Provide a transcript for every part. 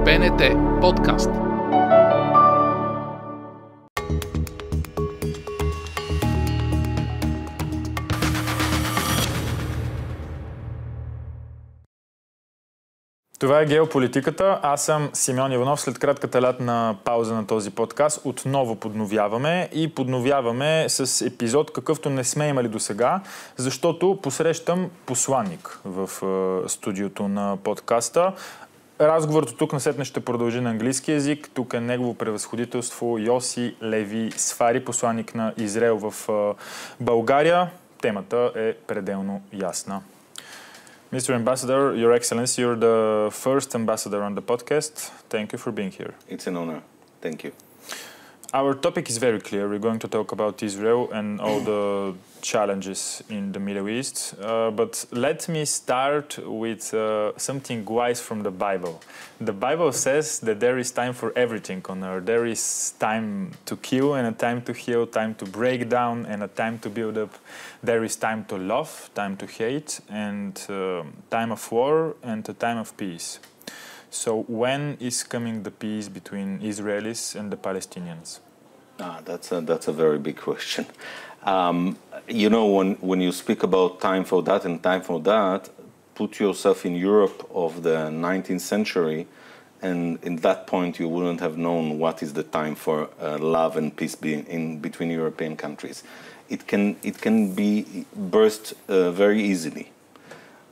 БНТ подкаст. Това е Геополитиката. Аз съм Симеон Иванов. След кратката лятна пауза на този подкаст отново подновяваме с епизод, какъвто не сме имали досега, защото посрещам посланник в студиото на подкаста. Разговорът от тук насетне ще продължи на английски язик. Тук е негово превъзходителство Йоси Леви Сфари, посланник на Израел в България. Темата е пределно ясна. Mr. Ambassador, Your Excellency, you're the first ambassador on the podcast. Thank you for being here. It's an honor. Thank you. Our topic is very clear. We're going to talk about Israel and all the challenges in the Middle East. But let me start with something wise from the Bible. The Bible says that there is time for everything on earth. There is time to kill and a time to heal, time to break down and a time to build up. There is time to love, time to hate, and time of war and a time of peace. So when is coming the peace between Israelis and the Palestinians? That's a very big question. You know, when you speak about time for that and time for that, put yourself in Europe of the 19th century, and in that point you wouldn't have known what is the time for love and peace between European countries. It can be burst very easily.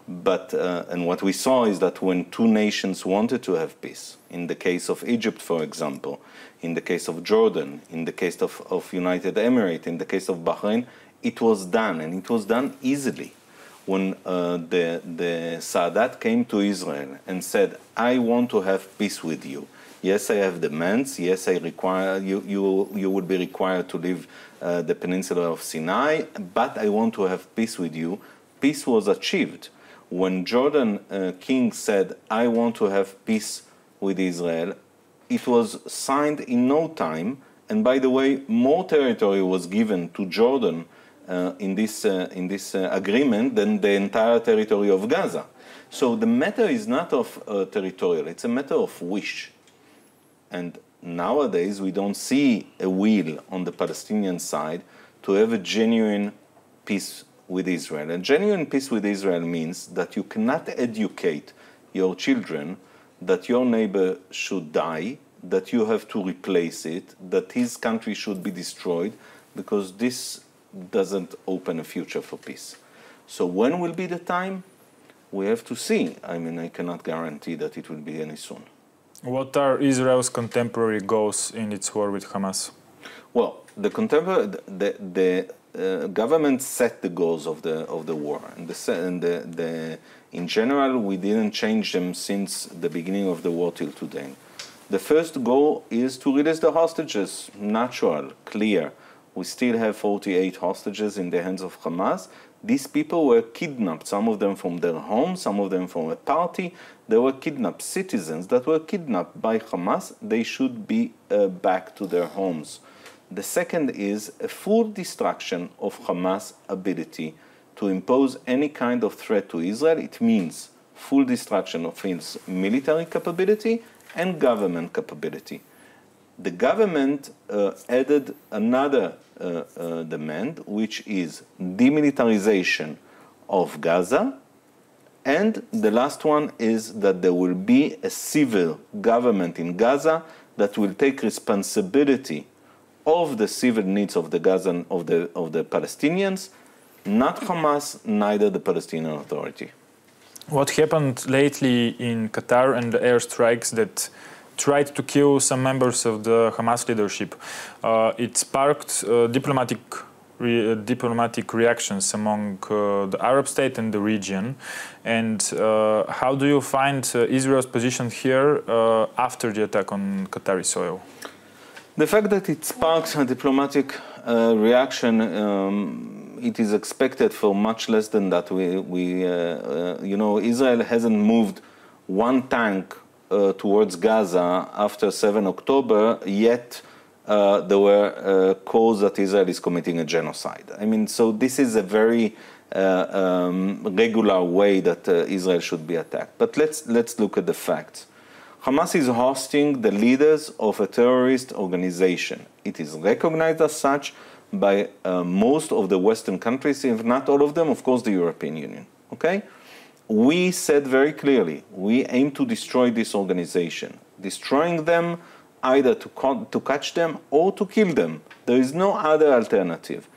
But and what we saw is that when two nations wanted to have peace, in the case of Egypt, for example, in the case of Jordan, in the case of United Emirates, in the case of Bahrain, it was done, and it was done easily. When the Sadat came to Israel and said, "I want to have peace with you. Yes, I have demands. Yes, I require you would be required to leave the peninsula of Sinai, but I want to have peace with you." Peace was achieved. When Jordan king said, "I want to have peace with Israel," it was signed in no time. And by the way, more territory was given to Jordan in this agreement than the entire territory of Gaza. So the matter is not of territorial; it's a matter of wish. And nowadays we don't see a will on the Palestinian side to have a genuine peace with Israel. And genuine peace with Israel means that you cannot educate your children that your neighbor should die, that you have to replace it, that his country should be destroyed, because this doesn't open a future for peace. So when will be the time? We have to see. I mean, I cannot guarantee that it will be any soon. What are Israel's contemporary goals in its war with Hamas? Well, the government set the goals of the war, and in general we didn't change them since the beginning of the war till today. The first goal is to release the hostages. Natural, clear. We still have 48 hostages in the hands of Hamas. These people were kidnapped, some of them from their home, some of them from a party. They were kidnapped, citizens that were kidnapped by Hamas. They should be back to their homes. The second is a full destruction of Hamas' ability to impose any kind of threat to Israel. It means full destruction of its military capability and government capability. The government added another demand, which is demilitarization of Gaza. And the last one is that there will be a civil government in Gaza that will take responsibility of the civil needs of the Gazan of the Palestinians, not Hamas, neither the Palestinian Authority. What happened lately in Qatar and the airstrikes that tried to kill some members of the Hamas leadership? It sparked diplomatic reactions among the Arab state and the region. And how do you find Israel's position here after the attack on Qatari soil? The fact that it sparks a diplomatic reaction, it is expected for much less than that. You know, Israel hasn't moved one tank towards Gaza after 7 October, yet there were calls that Israel is committing a genocide. I mean, so this is a very regular way that Israel should be attacked. But let's look at the facts. Hamas is hosting the leaders of a terrorist organization. It is recognized as such by most of the Western countries, if not all of them, of course, the European Union. Okay? We said very clearly, we aim to destroy this organization. Destroying them, either to catch them or to kill them. There is no other alternative.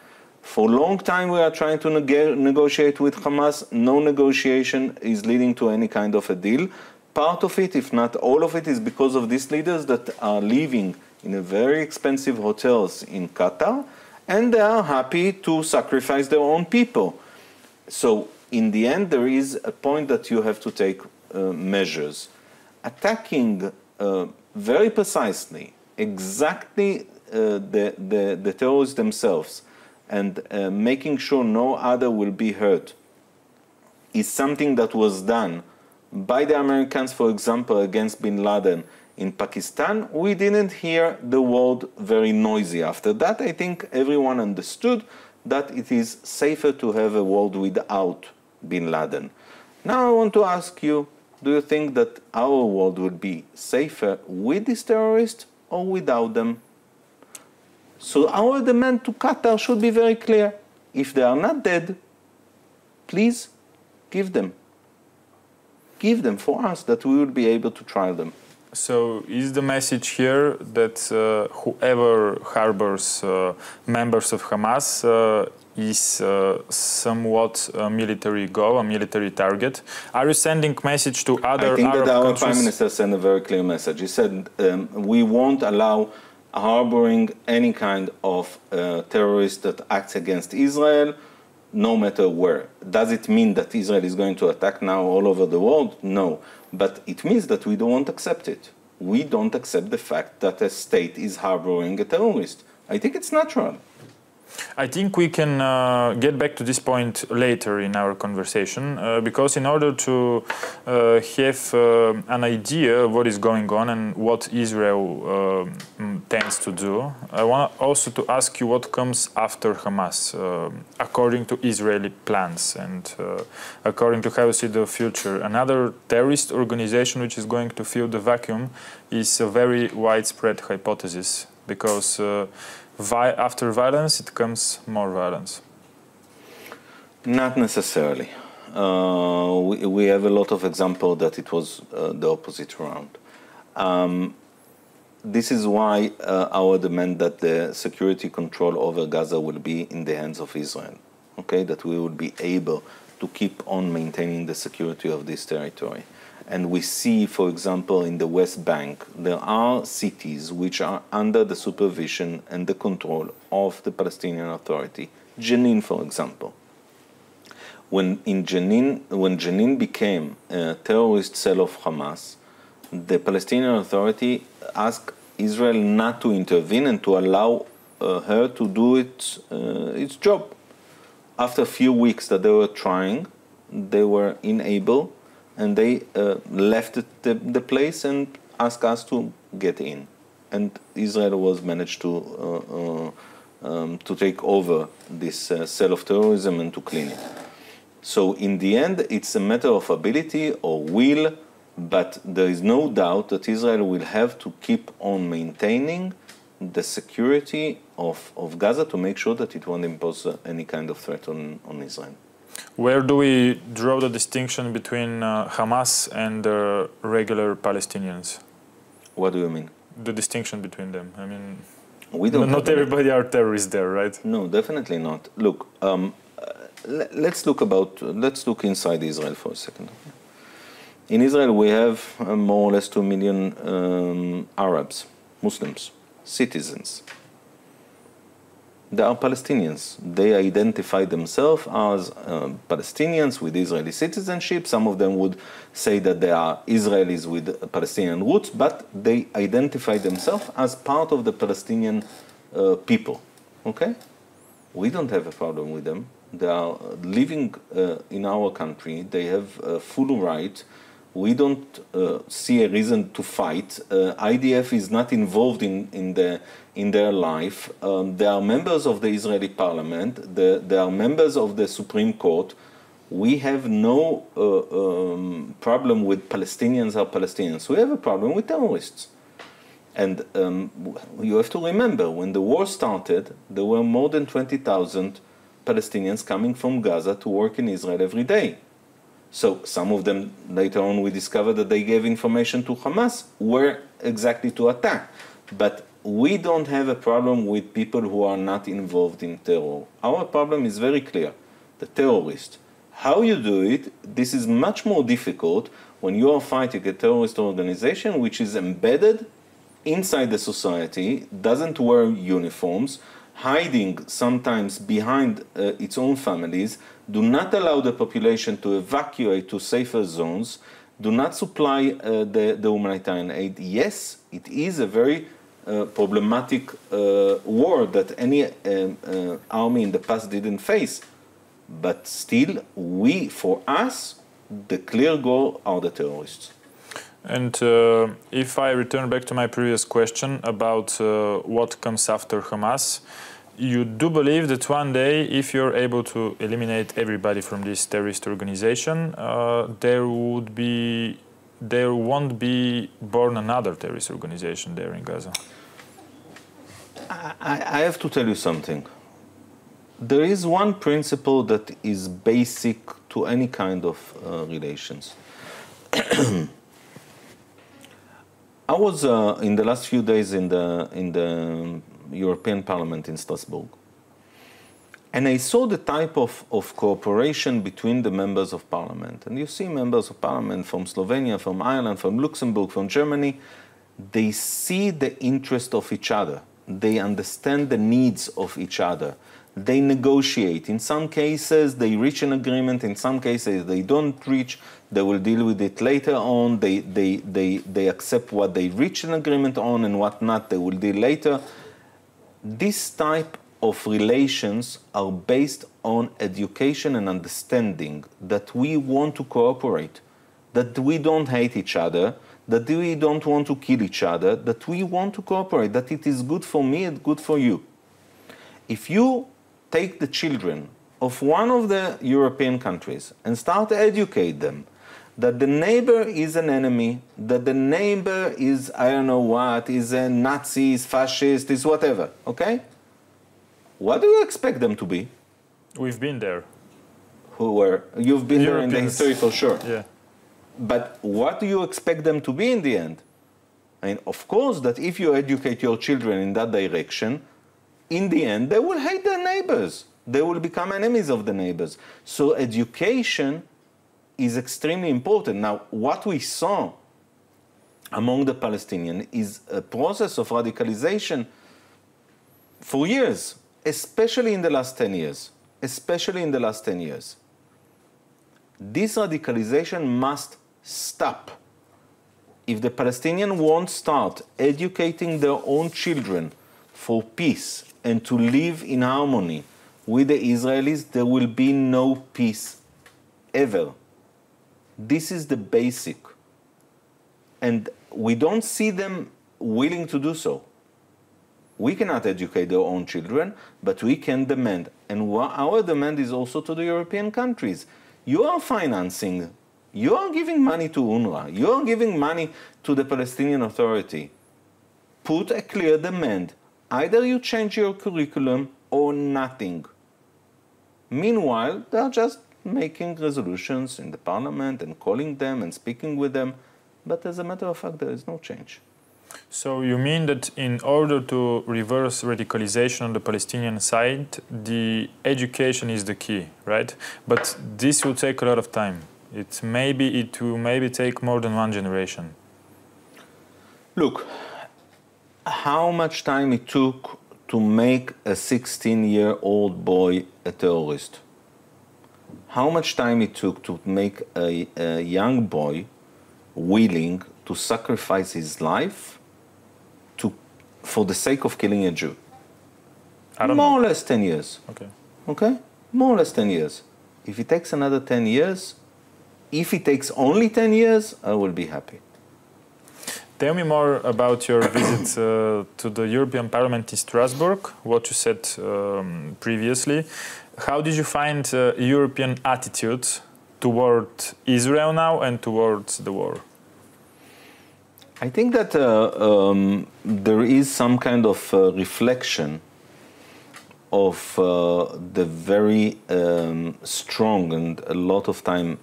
For a long time we are trying to negotiate with Hamas. No negotiation is leading to any kind of a deal. Part of it, if not all of it, is because of these leaders that are living in a very expensive hotels in Qatar, and they are happy to sacrifice their own people. So in the end, there is a point that you have to take measures. Attacking very precisely, exactly the terrorists themselves, and making sure no other will be hurt, is something that was done by the Americans, for example, against bin Laden in Pakistan. We didn't hear the word very noisy. After that, I think everyone understood that it is safer to have a world without bin Laden. Now I want to ask you, do you think that our world would be safer with these terrorists or without them? So our demand to Qatar should be very clear. If they are not dead, please give them. Give them for us, that we would be able to trial them. So is the message here that whoever harbors members of Hamas is somewhat a military goal, a military target? Are you sending message to other Arab countries? I think that our Prime Minister sent a very clear message. He said, we won't allow harboring any kind of terrorist that acts against Israel, no matter where. Does it mean that Israel is going to attack now all over the world? No. But it means that we don't accept it. We don't accept the fact that a state is harboring a terrorist. I think it's natural. I think we can get back to this point later in our conversation, because in order to have an idea of what is going on and what Israel tends to do, I want also to ask you what comes after Hamas, according to Israeli plans and according to how you see the future. Another terrorist organization which is going to fill the vacuum is a very widespread hypothesis, because after violence, it comes more violence. Not necessarily. We have a lot of examples that it was the opposite around. This is why our demand that the security control over Gaza will be in the hands of Israel. Okay, that we will be able to keep on maintaining the security of this territory. And we see, for example, in the West Bank, there are cities which are under the supervision and the control of the Palestinian Authority. Jenin, for example. When Jenin became a terrorist cell of Hamas, the Palestinian Authority asked Israel not to intervene and to allow her to do its job. After a few weeks that they were trying, they were unable, and they left the place and asked us to get in. And Israel was managed to take over this cell of terrorism and to clean it. So in the end, it's a matter of ability or will, but there is no doubt that Israel will have to keep on maintaining the security of Gaza to make sure that it won't impose any kind of threat on Israel. Where do we draw the distinction between Hamas and the regular Palestinians? What do you mean? The distinction between them. I mean, we don't not everybody are terrorists there, right? No, definitely not. Look, let's look inside Israel for a second. In Israel, we have more or less 2 million Arabs, Muslims, citizens. They are Palestinians. They identify themselves as Palestinians with Israeli citizenship. Some of them would say that they are Israelis with Palestinian roots, but they identify themselves as part of the Palestinian people. Okay? We don't have a problem with them. They are living in our country. They have full right. We don't see a reason to fight. IDF is not involved in their life. They are members of the Israeli parliament. They are members of the Supreme Court. We have no problem with Palestinians or Palestinians. We have a problem with terrorists. And you have to remember, when the war started, there were more than 20,000 Palestinians coming from Gaza to work in Israel every day. So some of them, later on, we discovered that they gave information to Hamas, where exactly to attack. But we don't have a problem with people who are not involved in terror. Our problem is very clear, the terrorist. How you do it, this is much more difficult when you are fighting a terrorist organization which is embedded inside the society, doesn't wear uniforms, hiding sometimes behind its own families, do not allow the population to evacuate to safer zones, do not supply the humanitarian aid. Yes, it is a very problematic war that any army in the past didn't face. But still, for us, the clear goal are the terrorists. And if I return back to my previous question about what comes after Hamas, you do believe that one day, if you're able to eliminate everybody from this terrorist organization, there won't be born another terrorist organization there in Gaza? I have to tell you something. There is one principle that is basic to any kind of relations. I was in the last few days in the European Parliament in Strasbourg, and I saw the type of cooperation between the members of Parliament. And you see members of Parliament from Slovenia, from Ireland, from Luxembourg, from Germany. They see the interest of each other. They understand the needs of each other. They negotiate. In some cases, they reach an agreement. In some cases, they don't reach. They will deal with it later on. They accept what they reach an agreement on, and what not, they will deal later. This type of relations are based on education and understanding that we want to cooperate, that we don't hate each other, that we don't want to kill each other, that we want to cooperate, that it is good for me and good for you. If you take the children of one of the European countries and start to educate them that the neighbor is an enemy, that the neighbor is, I don't know what, is a Nazi, is fascist, is whatever, okay? What do you expect them to be? We've been there. You've been there in the history for sure. Yeah. But what do you expect them to be in the end? And of course that if you educate your children in that direction, in the end they will hate their neighbors. They will become enemies of the neighbors. So education is extremely important. Now, what we saw among the Palestinians is a process of radicalization for years, especially in the last 10 years. Especially in the last 10 years. This radicalization must stop. If the Palestinians won't start educating their own children for peace and to live in harmony with the Israelis, there will be no peace ever. This is the basic. And we don't see them willing to do so. We cannot educate their own children, but we can demand. And our demand is also to the European countries. You are financing, you are giving money to UNRWA, you are giving money to the Palestinian Authority. Put a clear demand. Either you change your curriculum or nothing. Meanwhile, they are just making resolutions in the parliament and calling them and speaking with them. But as a matter of fact, there is no change. So you mean that in order to reverse radicalization on the Palestinian side, the education is the key, right? But this will take a lot of time. It will maybe take more than one generation. Look, how much time it took to make a 16-year-old boy a terrorist? How much time it took to make a young boy willing to sacrifice his life for the sake of killing a Jew? More or less 10 years. Okay? More or less 10 years. If it takes another 10 years, if it takes only 10 years, I will be happy. Tell me more about your visit to the European Parliament in Strasbourg, what you said previously. How did you find European attitude toward Israel now and towards the war? I think that there is some kind of reflection of the very strong and a lot of time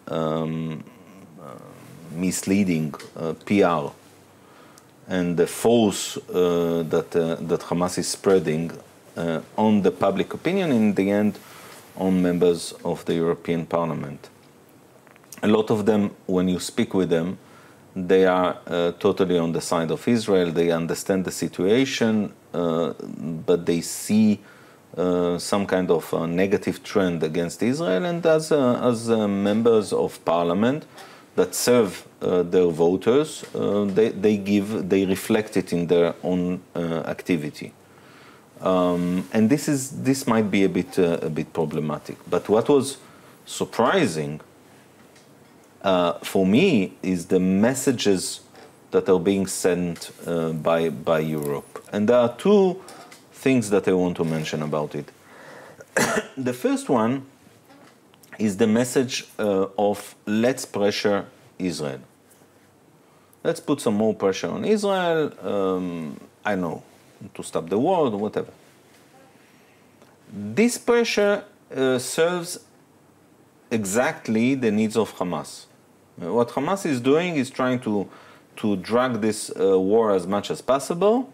misleading PR and the false that Hamas is spreading on the public opinion, in the end, on members of the European Parliament. A lot of them, when you speak with them, they are totally on the side of Israel. They understand the situation, but they see some kind of negative trend against Israel. And as members of parliament that serve their voters, they reflect it in their own activity. And this might be a bit problematic. But what was surprising for me is the messages that are being sent by Europe. And there are two things that I want to mention about it. The first one is the message of let's pressure Israel. Let's put some more pressure on Israel, I know, to stop the war or whatever. This pressure serves exactly the needs of Hamas. What Hamas is doing is trying to drag this war as much as possible,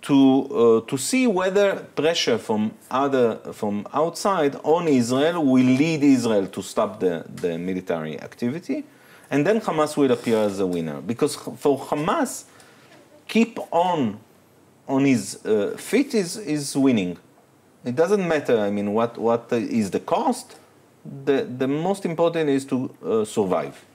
to see whether pressure from outside on Israel will lead Israel to stop the military activity, and then Hamas will appear as a winner. Because for Hamas, keep on his feet is winning. It doesn't matter. I mean, what is the cost? The most important is to survive.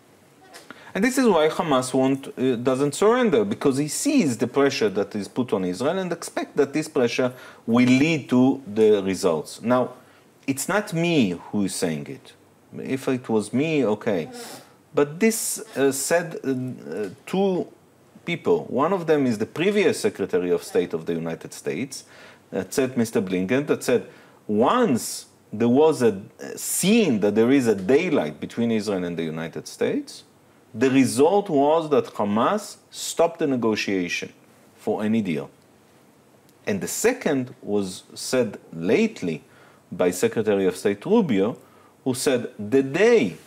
And this is why Hamas doesn't surrender, because he sees the pressure that is put on Israel and expects that this pressure will lead to the results. Now, it's not me who is saying it. If it was me, okay. But this said two people. One of them is the previous Secretary of State of the United States, that said, Mr. Blinken, that said, once there was a scene that there is a daylight between Israel and the United States, the result was that Hamas stopped the negotiation for any deal. And the second was said lately by Secretary of State Rubio, who said the day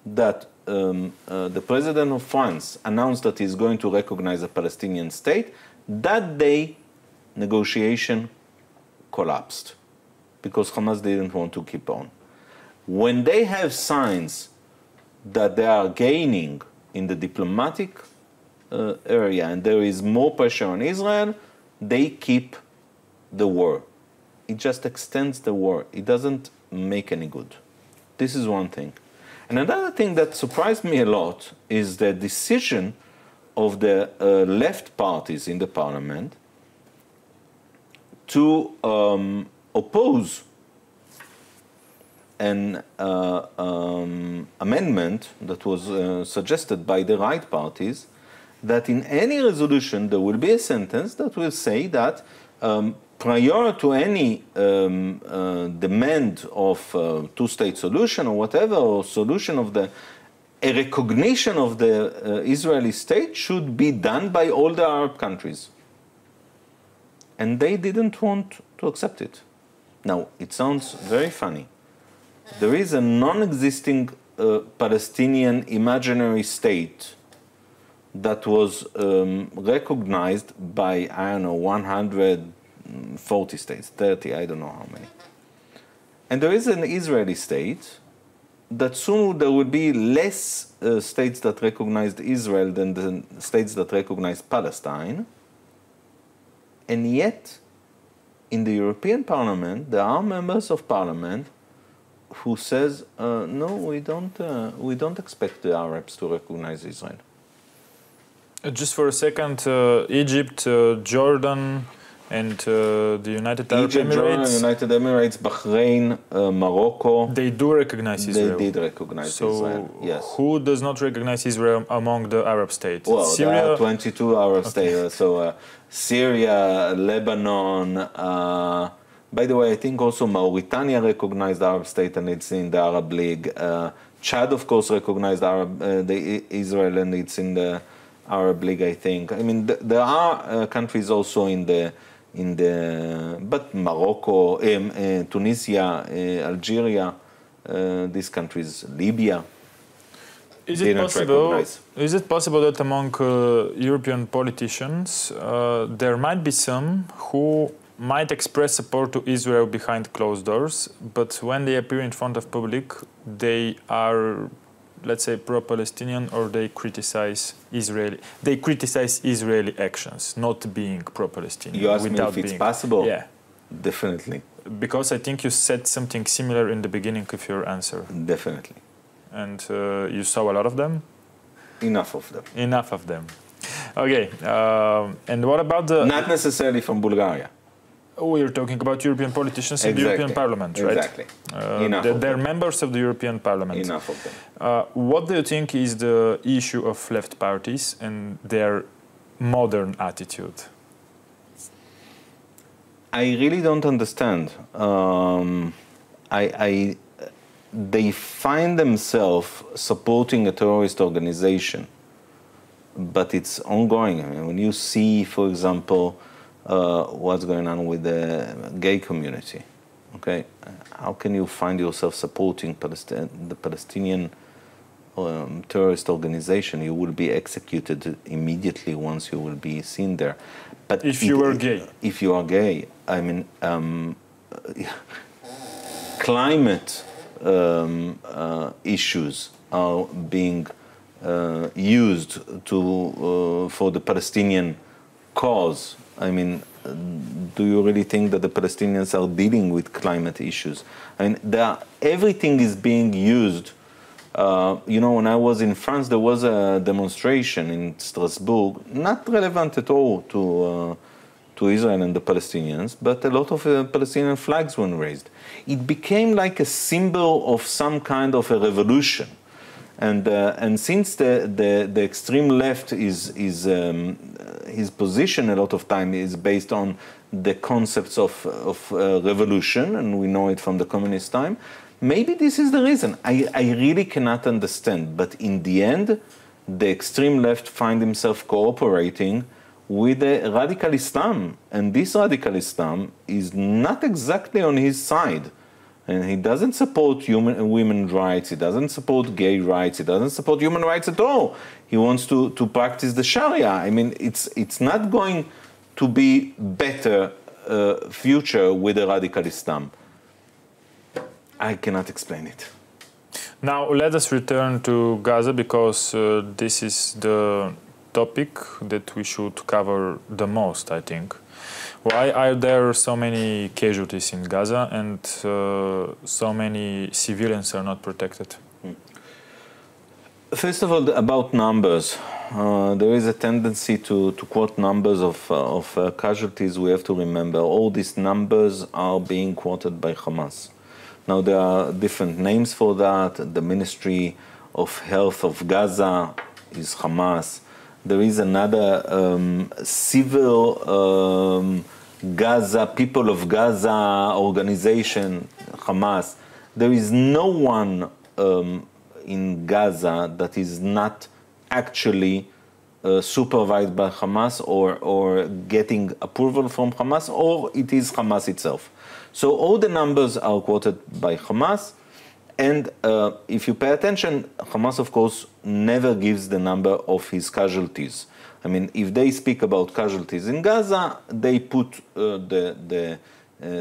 that the President of France announced that he's going to recognize a Palestinian state, that day negotiation collapsed because Hamas didn't want to keep on. When they have signs that they are gaining in the diplomatic area and there is more pressure on Israel, they keep the war. It just extends the war. It doesn't make any good. This is one thing. And another thing that surprised me a lot is the decision of the left parties in the parliament to oppose an amendment that was suggested by the right parties, that in any resolution there will be a sentence that will say that prior to any demand of two-state solution or whatever, or solution of a recognition of the Israeli state should be done by all the Arab countries. And they didn't want to accept it. Now, it sounds very funny. There is a non-existing Palestinian imaginary state that was recognized by, I don't know, 140 states, 30, I don't know how many. And there is an Israeli state that soon there will be less states that recognized Israel than the states that recognized Palestine. And yet, in the European Parliament, there are members of Parliament who says, no, we don't expect the Arabs to recognize Israel. Just for a second, Egypt, Jordan, And the United Arab Egypt, Jordan, Emirates, United Emirates, Bahrain, Morocco. they do recognize Israel. They did recognize so Israel, yes. Who does not recognize Israel among the Arab states? Well, Syria? there are 22 Arab states. So Syria, Lebanon. By the way, I think also Mauritania recognized Arab state and it's in the Arab League. Chad, of course, recognized Israel and it's in the Arab League, I think. I mean, there are countries also but Morocco, Tunisia, Algeria, these countries, Libya. Is it possible that among European politicians there might be some who might express support to Israel behind closed doors, but when they appear in front of public, they are, let's say, pro-Palestinian, or they criticize Israeli actions, not being pro-Palestinian. You asked me if it's possible? Yeah. Definitely. Because I think you said something similar in the beginning of your answer. Definitely. And you saw a lot of them? Enough of them. Enough of them. Okay. And what about the... Not necessarily from Bulgaria. We are talking about European politicians in the European Parliament, right? Exactly. They're members of the European Parliament. Enough of them. What do you think is the issue of left parties and their modern attitude? I really don't understand. They find themselves supporting a terrorist organization, but it's ongoing. I mean, when you see, for example, what's going on with the gay community, okay? How can you find yourself supporting the Palestinian terrorist organization? You will be executed immediately once you will be seen there. But if you are gay. If you are gay, I mean, climate issues are being used for the Palestinian cause. I mean, do you really think that the Palestinians are dealing with climate issues? I mean, everything is being used. When I was in France, there was a demonstration in Strasbourg, not relevant at all to Israel and the Palestinians, but a lot of Palestinian flags were raised. It became like a symbol of some kind of a revolution. And since the extreme left his position a lot of time is based on the concepts of revolution, and we know it from the communist time, maybe this is the reason. I really cannot understand. But in the end, the extreme left find himself cooperating with the radical Islam. And this radical Islam is not exactly on his side. And he doesn't support women's rights, he doesn't support gay rights, he doesn't support human rights at all. He wants to practice the Sharia. I mean, it's not going to be better future with the radical Islam. I cannot explain it. Now let us return to Gaza, because this is the topic that we should cover the most, I think. Why are there so many casualties in Gaza and so many civilians are not protected? First of all, about numbers. There is a tendency to quote numbers of casualties. We have to remember all these numbers are being quoted by Hamas. Now, there are different names for that. The Ministry of Health of Gaza is Hamas. There is another civil Gaza, People of Gaza organization, Hamas. There is no one in Gaza that is not actually supervised by Hamas or getting approval from Hamas, or it is Hamas itself. So all the numbers are quoted by Hamas, and if you pay attention, Hamas, of course, never gives the number of his casualties. I mean, if they speak about casualties in Gaza, they put the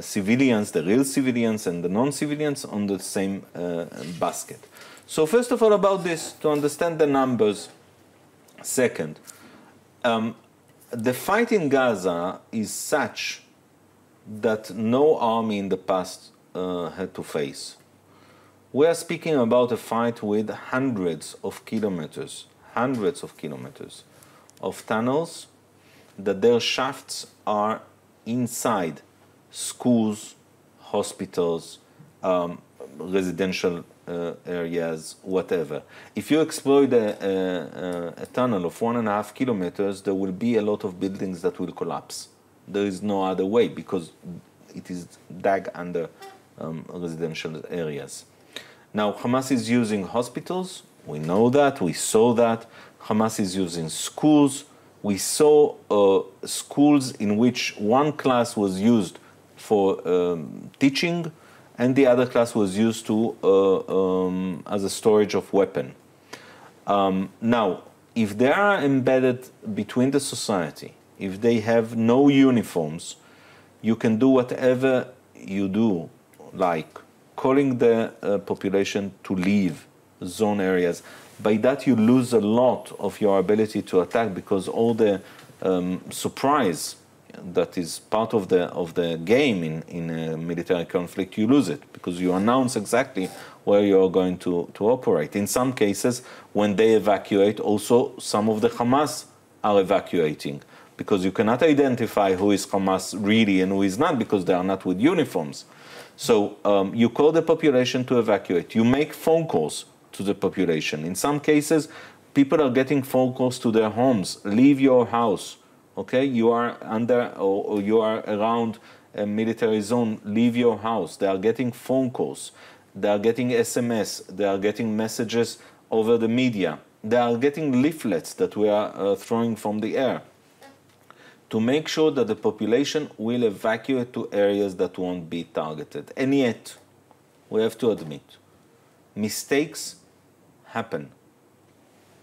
civilians, the real civilians and the non-civilians on the same basket. So first of all, about this, to understand the numbers. Second, the fight in Gaza is such that no army in the past had to face. We are speaking about a fight with hundreds of kilometers of tunnels, that their shafts are inside schools, hospitals, residential areas, whatever. If you exploit a tunnel of 1.5 kilometers, there will be a lot of buildings that will collapse. There is no other way because it is dug under residential areas. Now, Hamas is using hospitals. We know that. We saw that. Hamas is using schools. We saw schools in which one class was used for teaching and the other class was used to as a storage of weapon. Now, if they are embedded between the society, if they have no uniforms, you can do whatever you do, like calling the population to leave zone areas. By that you lose a lot of your ability to attack because all the surprise that is part of the game in a military conflict, you lose it because you announce exactly where you're going to operate. In some cases, when they evacuate, also some of the Hamas are evacuating because you cannot identify who is Hamas really and who is not because they are not with uniforms. So you call the population to evacuate. You make phone calls to the population. In some cases, people are getting phone calls to their homes. Leave your house. Okay, you are under or you are around a military zone. Leave your house. They are getting phone calls. They are getting SMS. They are getting messages over the media. They are getting leaflets that we are throwing from the air to make sure that the population will evacuate to areas that won't be targeted. And yet, we have to admit, mistakes happen.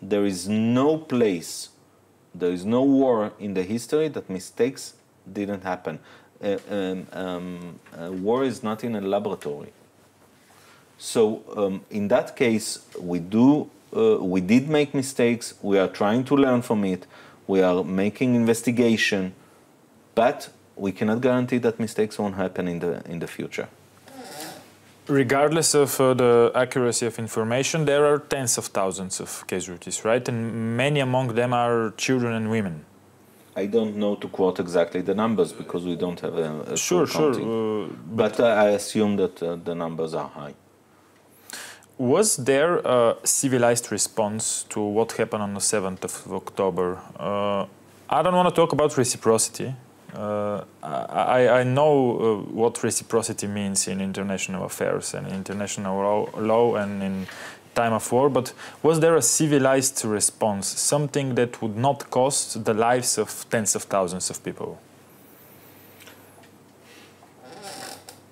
There is no place, there is no war in the history that mistakes didn't happen. War is not in a laboratory. So in that case, we did make mistakes. We are trying to learn from it. We are making investigation, but we cannot guarantee that mistakes won't happen in the future. Regardless of the accuracy of information, there are tens of thousands of casualties, right? And many among them are children and women. I don't know to quote exactly the numbers because we don't have a sure. But I assume that the numbers are high. Was there a civilized response to what happened on the 7th of October? I don't want to talk about reciprocity. I know what reciprocity means in international affairs and international law and in time of war, but was there a civilized response, something that would not cost the lives of tens of thousands of people?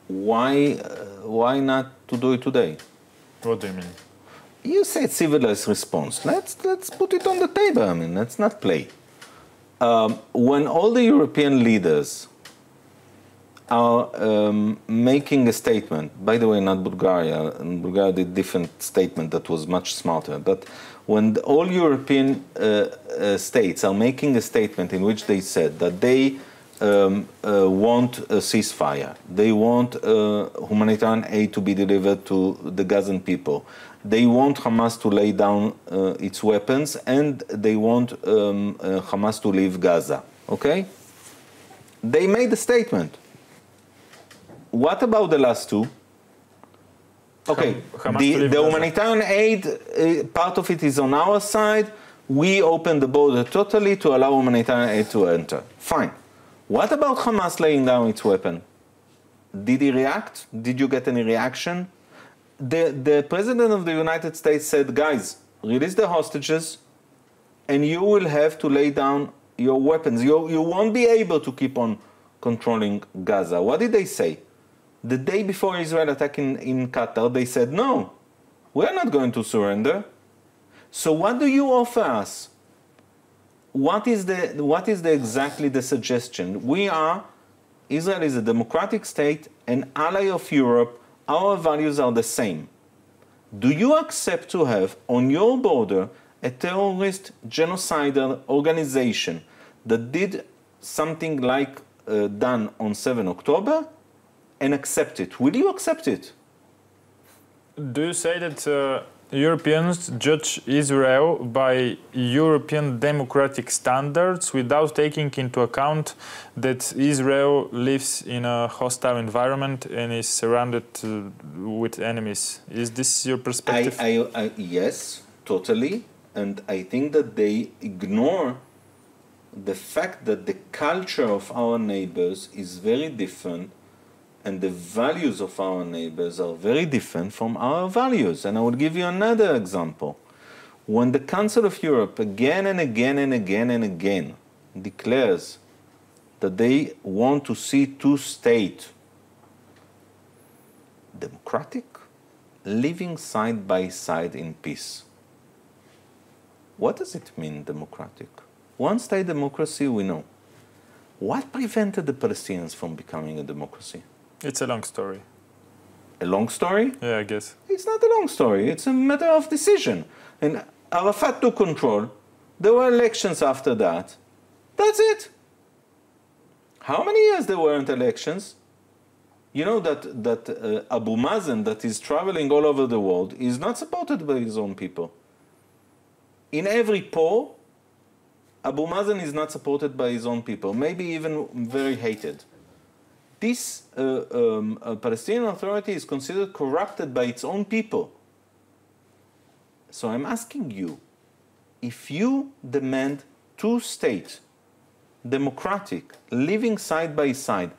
Why not to do it today? What do you mean? You said civilized response. Let's put it on the table. I mean, let's not play. When all the European leaders are making a statement, by the way, not Bulgaria, and Bulgaria did a different statement that was much smarter, but when all European states are making a statement in which they said that they want a ceasefire, they want humanitarian aid to be delivered to the Gazan people, they want Hamas to lay down its weapons, and they want Hamas to leave Gaza. Okay? They made a statement. What about the last two? Okay, the humanitarian aid, part of it is on our side. We open the border totally to allow humanitarian aid to enter. Fine. What about Hamas laying down its weapon? Did he react? Did you get any reaction? The President of the United States said, guys, release the hostages and you will have to lay down your weapons. You won't be able to keep on controlling Gaza. What did they say? The day before Israel attack in Qatar, they said, no, we're not going to surrender. So what do you offer us? What is exactly the suggestion? Israel is a democratic state, an ally of Europe. Our values are the same. Do you accept to have on your border a terrorist genocidal organization that did something like done on 7 October and accept it? Will you accept it? Do you say that Europeans judge Israel by European democratic standards without taking into account that Israel lives in a hostile environment and is surrounded with enemies. Is this your perspective? Yes, totally. And I think that they ignore the fact that the culture of our neighbors is very different and the values of our neighbors are very different from our values. And I will give you another example. When the Council of Europe again and again and again and again declares that they want to see two-state, democratic, living side by side in peace. What does it mean, democratic? One-state democracy, we know. What prevented the Palestinians from becoming a democracy? It's a long story. A long story? Yeah, I guess. It's not a long story. It's a matter of decision. And Arafat took control. There were elections after that. That's it. How many years there weren't elections? You know that Abu Mazen, that is traveling all over the world, is not supported by his own people. In every poll, Abu Mazen is not supported by his own people, maybe even very hated. This Palestinian Authority is considered corrupted by its own people. So I'm asking you, if you demand two-state, democratic, living side by side,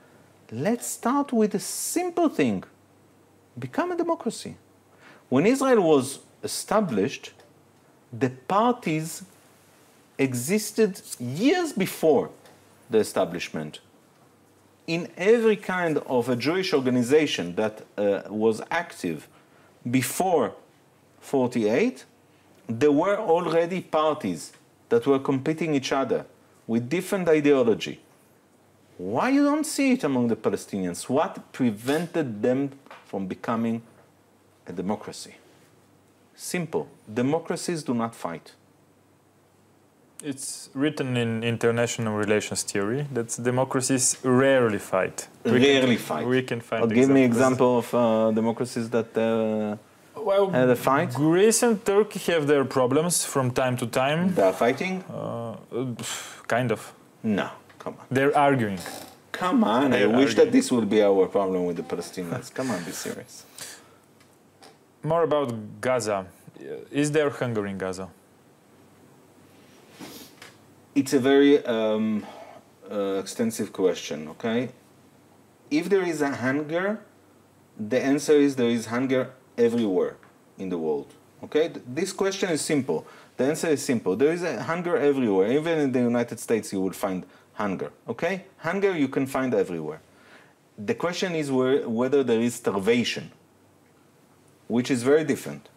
let's start with a simple thing. Become a democracy. When Israel was established, the parties existed years before the establishment. In every kind of a Jewish organization that was active before 48, there were already parties that were competing each other with different ideology. Why you don't see it among the Palestinians? What prevented them from becoming a democracy? Simple. Democracies do not fight. It's written in international relations theory that democracies rarely fight. Rarely fight. We can find give me an example of democracies that had a fight. Greece and Turkey have their problems from time to time. They are fighting? Kind of. No, come on. They're arguing. Come on, I wish that this would be our problem with the Palestinians. Come on, be serious. More about Gaza. Is there hunger in Gaza? It's a very extensive question, okay? If there is a hunger, the answer is there is hunger everywhere in the world, okay? This question is simple. The answer is simple. There is a hunger everywhere. Even in the United States, you will find hunger, okay? Hunger you can find everywhere. The question is whether there is starvation, which is very different.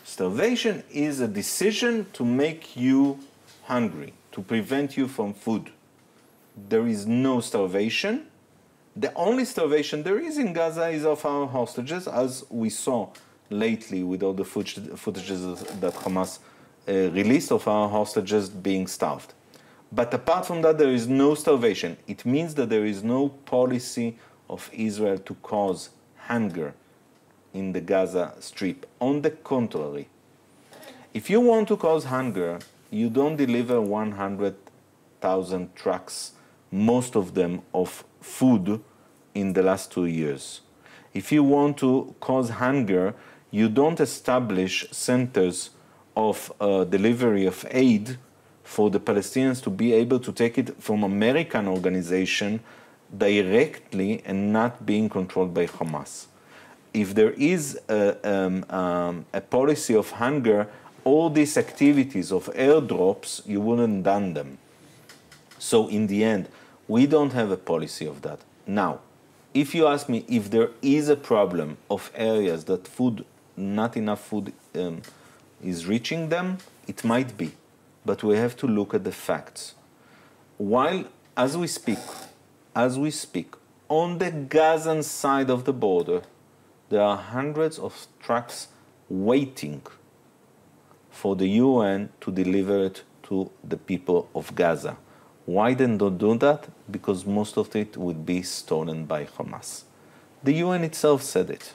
Starvation is a decision to make you hungry, to prevent you from food. There is no starvation. The only starvation there is in Gaza is of our hostages, as we saw lately with all the footages that Hamas released of our hostages being starved. But apart from that, there is no starvation. It means that there is no policy of Israel to cause hunger in the Gaza Strip. On the contrary, if you want to cause hunger, you don't deliver 100,000 trucks, most of them of food, in the last 2 years. If you want to cause hunger, you don't establish centers of delivery of aid for the Palestinians to be able to take it from American organization directly and not being controlled by Hamas. If there is a policy of hunger, all these activities of airdrops, you wouldn't done them. So in the end, we don't have a policy of that. Now, if you ask me if there is a problem of areas that not enough food is reaching them, it might be. But we have to look at the facts. While, as we speak, on the Gazan side of the border, there are hundreds of trucks waiting for the UN to deliver it to the people of Gaza. Why they don't do that? Because most of it would be stolen by Hamas. The UN itself said it.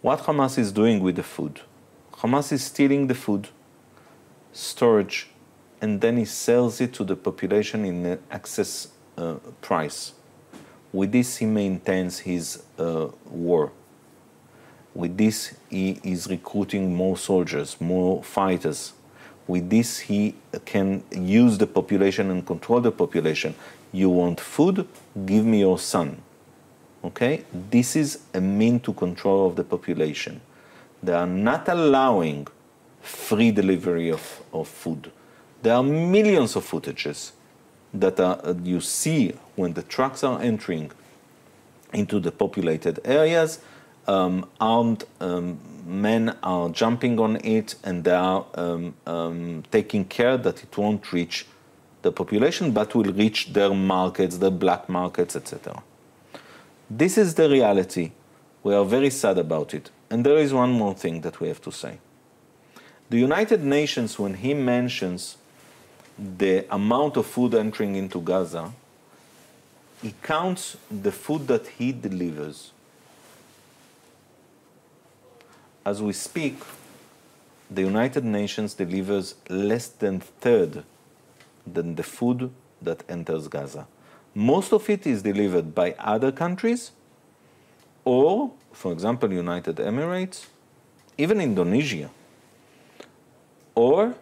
What Hamas is doing with the food? Hamas is stealing the food, storage, and then he sells it to the population in an excess price. With this, he maintains his war. With this, he is recruiting more soldiers, more fighters. With this, he can use the population and control the population. You want food? Give me your son. Okay? This is a mean to control of the population. They are not allowing free delivery of food. There are millions of footages that you see when the trucks are entering into the populated areas. Armed men are jumping on it, and they are taking care that it won't reach the population, but will reach their markets, the black markets, etc. This is the reality. We are very sad about it. And there is one more thing that we have to say. The United Nations, when he mentions the amount of food entering into Gaza, he counts the food that he delivers. As we speak, the United Nations delivers less than a third than the food that enters Gaza. Most of it is delivered by other countries, or, for example, United Emirates, even Indonesia, or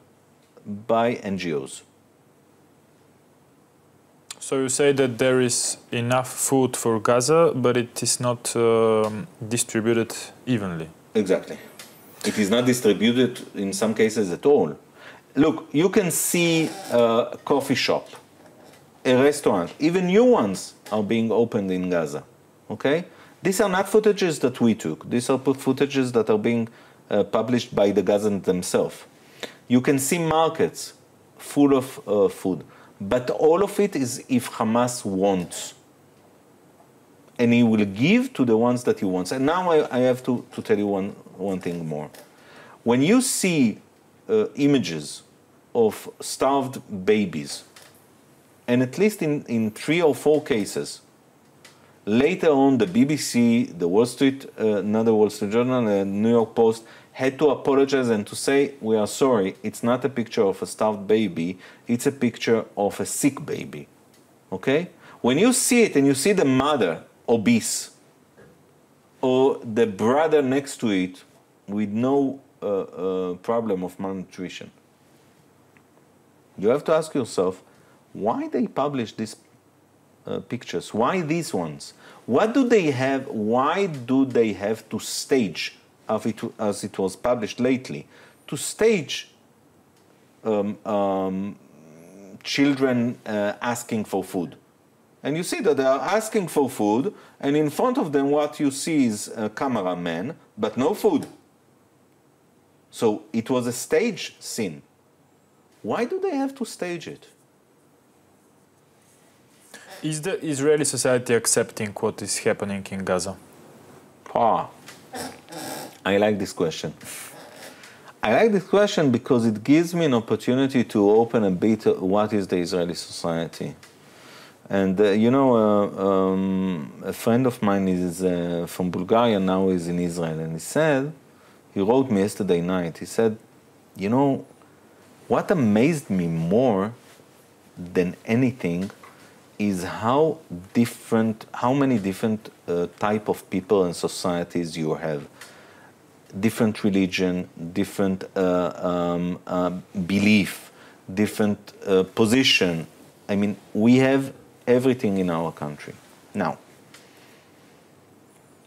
by NGOs. So you say that there is enough food for Gaza, but it is not distributed evenly. Exactly. It is not distributed in some cases at all. Look, you can see a coffee shop, a restaurant, even new ones are being opened in Gaza, okay? These are not footages that we took. These are footages that are being published by the Gazans themselves. You can see markets full of food, but all of it is if Hamas wants. And he will give to the ones that he wants. And now I have to tell you one thing more. When you see images of starved babies, and at least in 3 or 4 cases, later on the BBC, the Wall Street, another Wall Street Journal, the New York Post, had to apologize and to say, we are sorry, it's not a picture of a starved baby, it's a picture of a sick baby, okay? When you see it and you see the mother obese, or the brother next to it with no problem of malnutrition, you have to ask yourself, why they publish these pictures? Why these ones? What do they have? Why do they have to stage, as it was published lately, to stage children asking for food? And you see that they are asking for food, and in front of them what you see is a cameraman, but no food. So it was a stage scene. Why do they have to stage it? Is the Israeli society accepting what is happening in Gaza? I like this question. I like this question because it gives me an opportunity to open a bit what is the Israeli society. And a friend of mine is from Bulgaria, now is in Israel, and he wrote me yesterday night, he said, what amazed me more than anything is how many different type of people and societies you have. Different religion, different belief, different position. I mean, we have everything in our country. Now,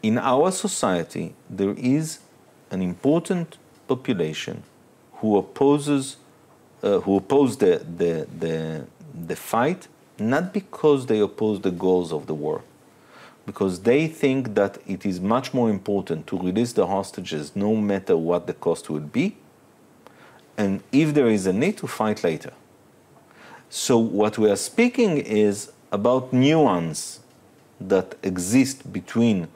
in our society, there is an important population who oppose the fight, not because they oppose the goals of the war, because they think that it is much more important to release the hostages no matter what the cost will be, and if there is a need, to fight later. So what we are speaking is about nuance that exist between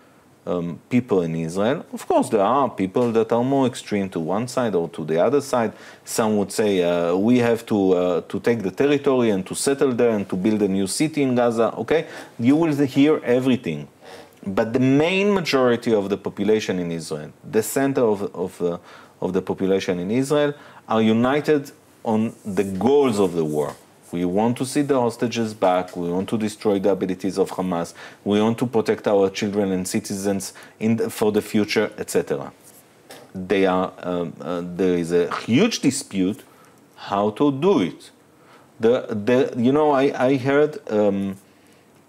people in Israel. Of course, there are people that are more extreme to one side or to the other side. Some would say we have to take the territory and to settle there and to build a new city in Gaza. Okay, you will hear everything. But the main majority of the population in Israel, the center of the population in Israel are united on the goals of the war. We want to see the hostages back. We want to destroy the abilities of Hamas. We want to protect our children and citizens for the future, etc. There is a huge dispute how to do it. I heard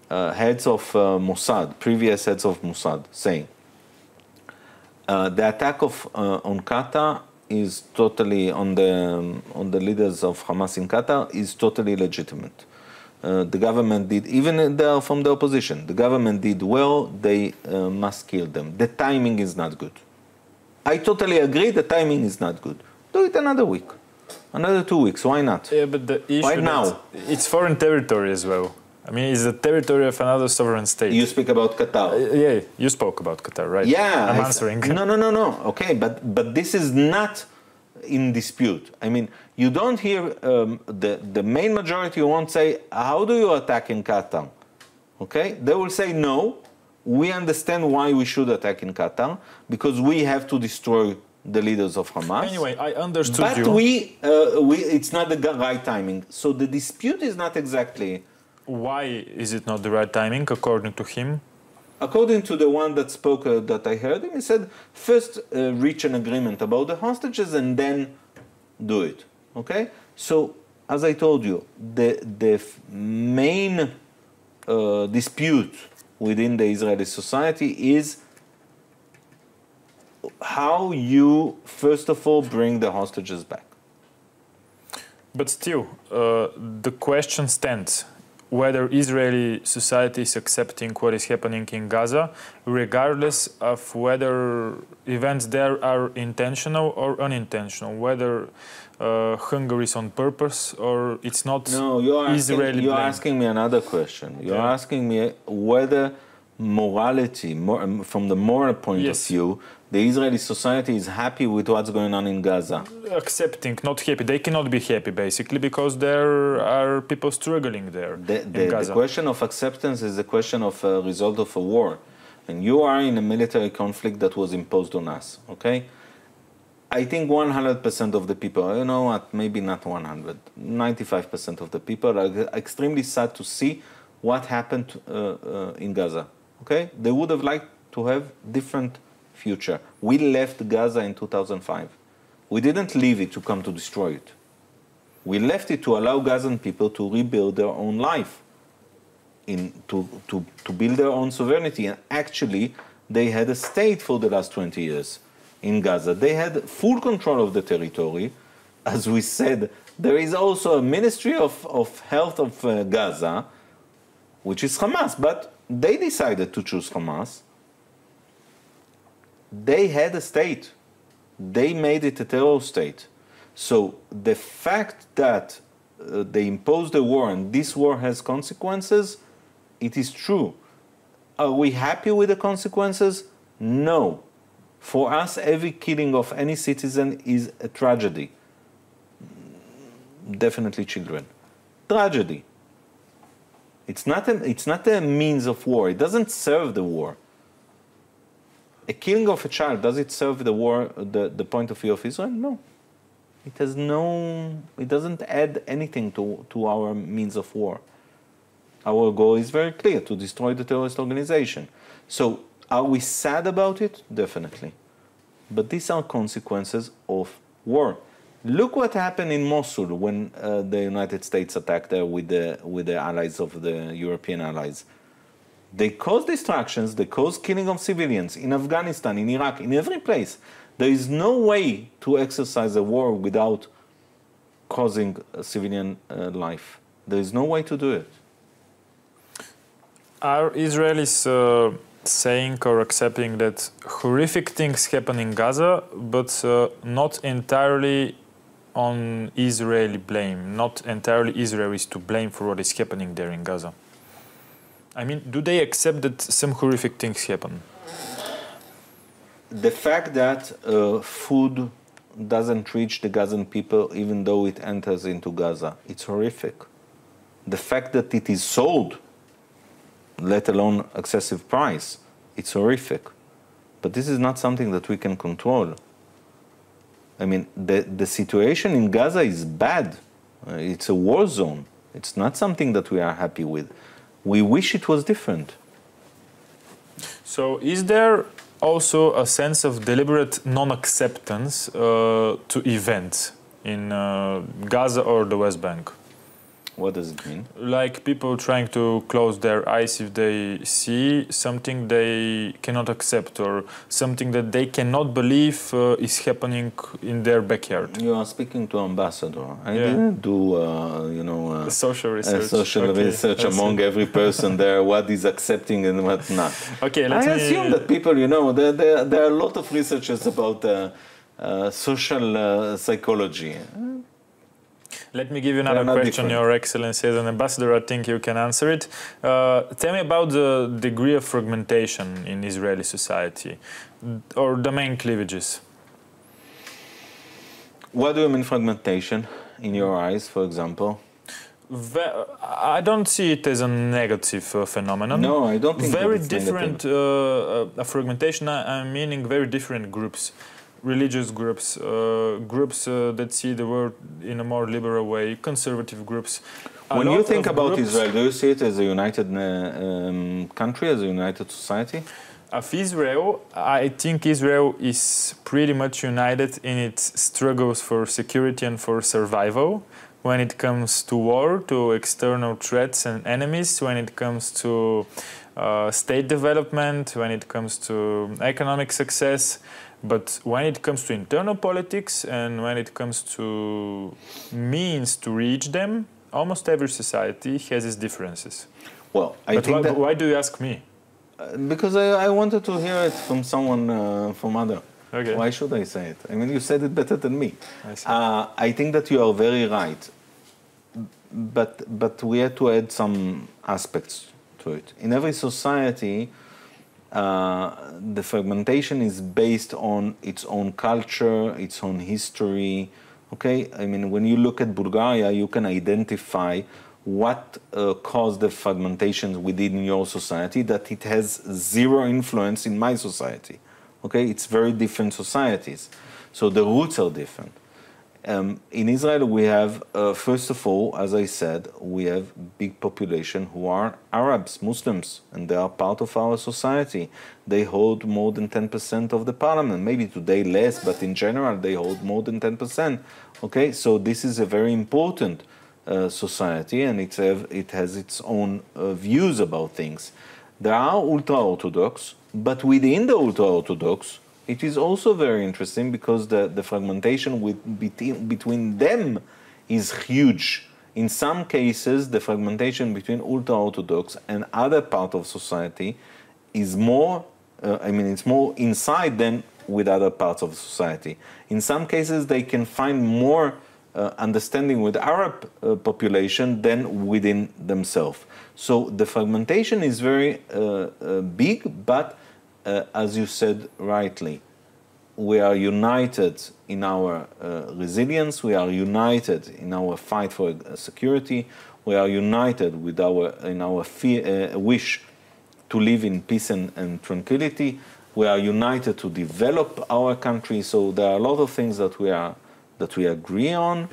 heads of Mossad, previous heads of Mossad, saying the attack on Qatar is totally on the leaders of Hamas in Qatar is totally legitimate. The government did, even they are from the opposition, the government did well, they must kill them. The timing is not good. I totally agree, the timing is not good. Do it another week, another 2 weeks, why not? Yeah, but the issue why now? It's foreign territory as well. I mean, it's the territory of another sovereign state. You speak about Qatar. Yeah, you spoke about Qatar, right? Yeah. I'm answering. No. Okay, but this is not in dispute. I mean, you don't hear the main majority won't say, how do you attack in Qatar? Okay? They will say, no, we understand why we should attack in Qatar, because we have to destroy the leaders of Hamas. Anyway, I understood but you. But it's not the right timing. So the dispute is not exactly... Why is it not the right timing, according to him? According to the one that spoke, that I heard him, he said, first reach an agreement about the hostages and then do it. Okay? So, as I told you, the main dispute within the Israeli society is how you, first of all, bring the hostages back. But still, the question stands. Whether Israeli society is accepting what is happening in Gaza, regardless of whether events there are intentional or unintentional, whether hunger is on purpose or it's not. No, you're asking me another question. You're asking me whether morality, from the moral point of view, the Israeli society is happy with what's going on in Gaza. Accepting, not happy. They cannot be happy, basically, because there are people struggling there in Gaza. The question of acceptance is a question of a result of a war. And you are in a military conflict that was imposed on us, okay? I think 100% of the people, you know what, maybe not 100, 95% of the people are extremely sad to see what happened in Gaza, okay? They would have liked to have different future. We left Gaza in 2005. We didn't leave it to come to destroy it. We left it to allow Gazan people to rebuild their own life, to build their own sovereignty. And actually, they had a state for the last 20 years in Gaza. They had full control of the territory. As we said, there is also a Ministry of Health of Gaza, which is Hamas, but they decided to choose Hamas. They had a state. They made it a terror state. So the fact that they imposed a war and this war has consequences, it is true. Are we happy with the consequences? No. For us, every killing of any citizen is a tragedy. Definitely children. Tragedy. It's not a means of war. It doesn't serve the war. A killing of a child, does it serve the war, the point of view of Israel? No. It doesn't add anything to our means of war. Our goal is very clear, to destroy the terrorist organization. So, are we sad about it? Definitely. But these are consequences of war. Look what happened in Mosul when the United States attacked there with the allies of the European allies. They caused distractions, they caused killing of civilians in Afghanistan, in Iraq, in every place. There is no way to exercise a war without causing a civilian life. There is no way to do it. Are Israelis saying or accepting that horrific things happen in Gaza, but not entirely on Israeli blame, not entirely Israel is to blame for what is happening there in Gaza? I mean, do they accept that some horrific things happen? The fact that food doesn't reach the Gazan people even though it enters into Gaza, it's horrific. The fact that it is sold, let alone excessive price, it's horrific. But this is not something that we can control. I mean, the situation in Gaza is bad. It's a war zone. It's not something that we are happy with. We wish it was different. So is there also a sense of deliberate non-acceptance to events in Gaza or the West Bank? What does it mean? Like people trying to close their eyes if they see something they cannot accept or something that they cannot believe is happening in their backyard. You are speaking to ambassador. I didn't do, social research, research among every person there, what is accepting and what not. Okay, I assume that people, there are a lot of researchers about social psychology. Let me give you another question, Your Excellency. As an ambassador, I think you can answer it. Tell me about the degree of fragmentation in Israeli society, or the main cleavages. What do you mean fragmentation, in your eyes, for example? I don't see it as a negative phenomenon. No, I don't think very it's different fragmentation. I'm meaning very different groups. Religious groups, groups that see the world in a more liberal way, conservative groups. When you think about Israel, do you see it as a united country, as a united society? Of Israel, I think Israel is pretty much united in its struggles for security and for survival. When it comes to war, to external threats and enemies, when it comes to state development, when it comes to economic success. But when it comes to internal politics and when it comes to means to reach them, almost every society has its differences. Well, why do you ask me? Because I wanted to hear it from someone from other. Okay. Why should I say it? I mean, you said it better than me. I think that you are very right. But we had to add some aspects to it. In every society, the fragmentation is based on its own culture, its own history. Okay, I mean, when you look at Bulgaria, you can identify what caused the fragmentation within your society, that it has zero influence in my society. Okay, it's very different societies. So the roots are different. In Israel, we have, first of all, as I said, we have big population who are Arabs, Muslims, and they are part of our society. They hold more than 10% of the parliament, maybe today less, but in general, they hold more than 10%. Okay, so this is a very important society, and it has its own views about things. There are ultra-Orthodox, but within the ultra-Orthodox, it is also very interesting because the fragmentation between them is huge. In some cases, the fragmentation between ultra-Orthodox and other part of society is more, it's more inside than with other parts of society. In some cases, they can find more understanding with Arab population than within themselves. So the fragmentation is very big, but as you said rightly, we are united in our resilience, we are united in our fight for security, we are united in our wish to live in peace and tranquility, we are united to develop our country. So there are a lot of things that we agree on,